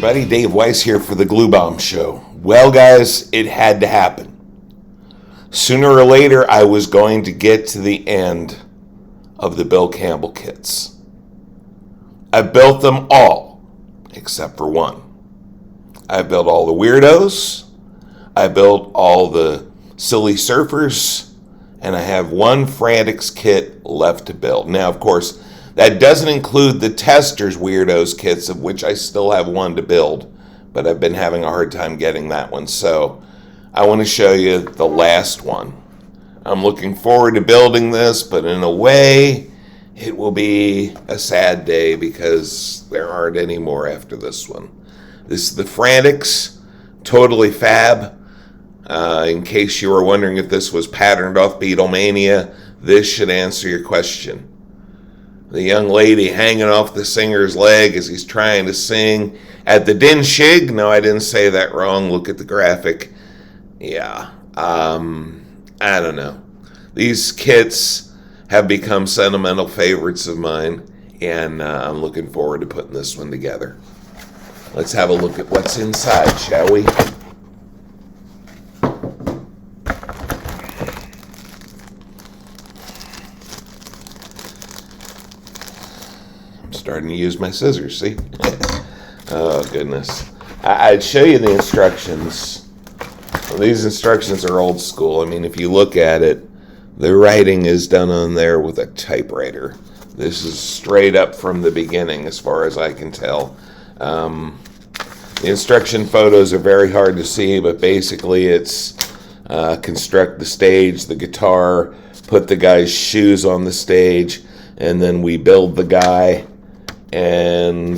everybody. Dave Weiss here for the Glue Bomb Show. Well, guys, it had to happen. Sooner or later, I was going to get to the end of the Bill Campbell kits. I built them all, except for one. I built all the Weird-Ohs. I built all the Silly Surfers. And I have one Frantics kit left to build. Now, of course, that doesn't include the Testers Weird-Ohs kits, of which I still have one to build, but I've been having a hard time getting that one. So I want to show you the last one. I'm looking forward to building this, but in a way, it will be a sad day because there aren't any more after this one. This is the Frantics, totally fab. In case you were wondering if this was patterned off Beatlemania, this should answer your question. The young lady hanging off the singer's leg as he's trying to sing at the Din Shig. No, I didn't say that wrong. Look at the graphic. Yeah. I don't know. These kits have become sentimental favorites of mine, and I'm looking forward to putting this one together. Let's have a look at what's inside, shall we? Starting to use my scissors, see? Oh, goodness. I'd show you the instructions. Well, these instructions are old school. I mean, if you look at it, the writing is done on there with a typewriter. This is straight up from the beginning, as far as I can tell. The instruction photos are very hard to see, but basically it's construct the stage, the guitar, put the guy's shoes on the stage, and then we build the guy. And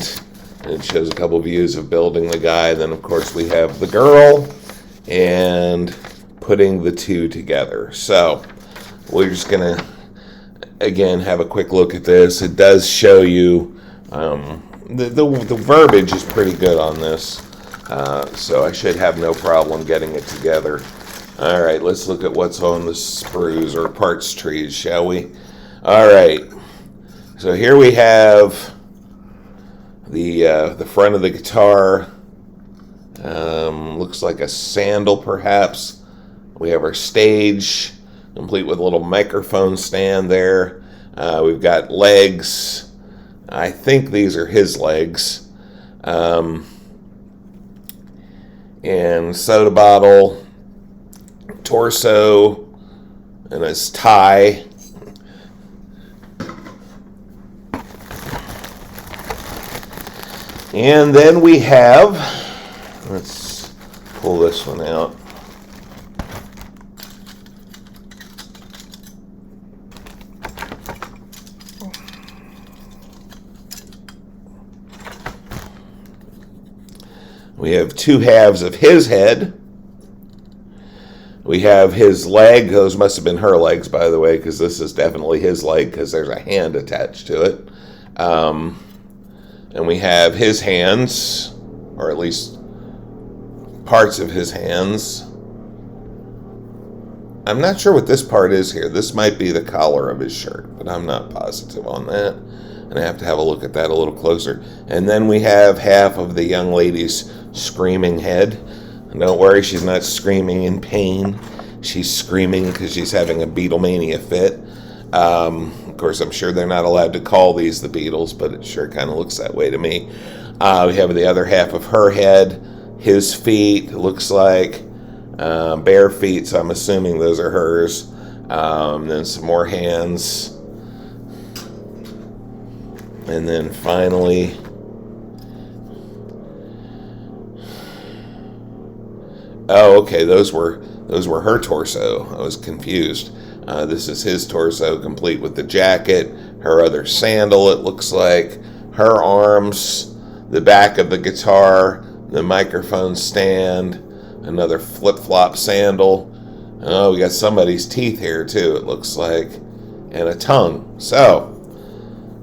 it shows a couple views of building the guy. Then, of course, we have the girl and putting the two together. So we're just going to, again, have a quick look at this. It does show you the verbiage is pretty good on this. So I should have no problem getting it together. All right, let's look at what's on the sprues or parts trees, shall we? All right. So here we have the front of the guitar. Looks like a sandal, perhaps. We have our stage, complete with a little microphone stand there. We've got legs. I think these are his legs. And soda bottle, torso, and his tie. And then we have, let's pull this one out. We have two halves of his head. We have his leg. Those must have been her legs, by the way, because this is definitely his leg because there's a hand attached to it. And we have his hands, or at least parts of his hands. I'm not sure what this part is here. This might be the collar of his shirt, but I'm not positive on that. And I have to have a look at that a little closer. And then we have half of the young lady's screaming head. And don't worry, she's not screaming in pain. She's screaming because she's having a Beatlemania fit. Of course, I'm sure they're not allowed to call these the Beatles, but it sure kind of looks that way to me. We have the other half of her head, his feet, looks like bare feet, so I'm assuming those are hers. Then some more hands. And then finally, oh, okay, those were her torso. I was confused. This is his torso, complete with the jacket, her other sandal, it looks like, her arms, the back of the guitar, the microphone stand, another flip-flop sandal. Oh, we got somebody's teeth here, too, it looks like, and a tongue. So,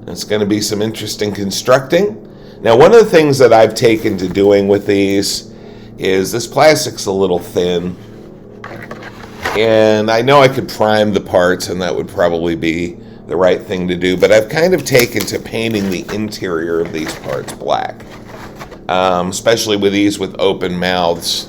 it's going to be some interesting constructing. Now, one of the things that I've taken to doing with these is this plastic's a little thin. And I know I could prime the parts, and that would probably be the right thing to do, but I've kind of taken to painting the interior of these parts black. especially with these with open mouths,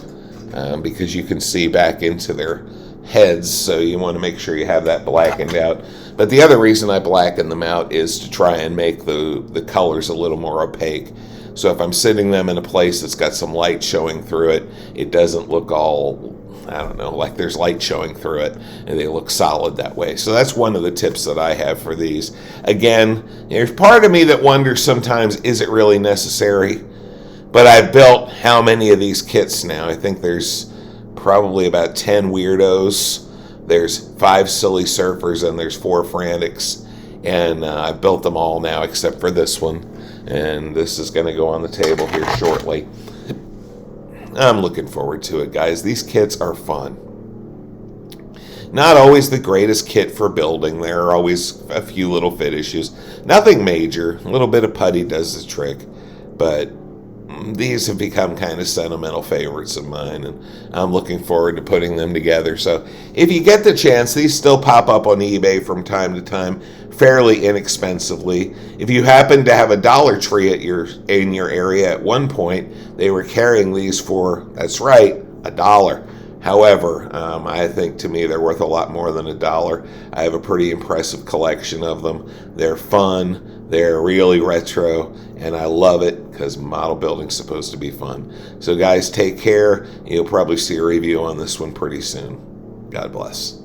because you can see back into their heads, so you want to make sure you have that blackened out. But the other reason I blacken them out is to try and make the colors a little more opaque. So if I'm sitting them in a place that's got some light showing through it, it doesn't look all, I don't know, like there's light showing through it, and they look solid that way. So that's one of the tips that I have for these. Again, there's part of me that wonders sometimes, is it really necessary? But I've built how many of these kits now? I think there's probably about 10 Weird-Ohs. There's 5 Silly Surfers, and there's 4 Frantics. And I've built them all now except for this one. And this is going to go on the table here shortly. I'm looking forward to it, guys. These kits are fun. Not always the greatest kit for building. There are always a few little fit issues. Nothing major. A little bit of putty does the trick. But these have become kind of sentimental favorites of mine, and I'm looking forward to putting them together. So if you get the chance, these still pop up on eBay from time to time fairly inexpensively. If you happen to have a Dollar Tree in your area at one point, they were carrying these for, that's right, $1. However, I think to me they're worth a lot more than $1. I have a pretty impressive collection of them. They're fun, they're really retro, and I love it because model building's supposed to be fun. So guys, take care. You'll probably see a review on this one pretty soon. God bless.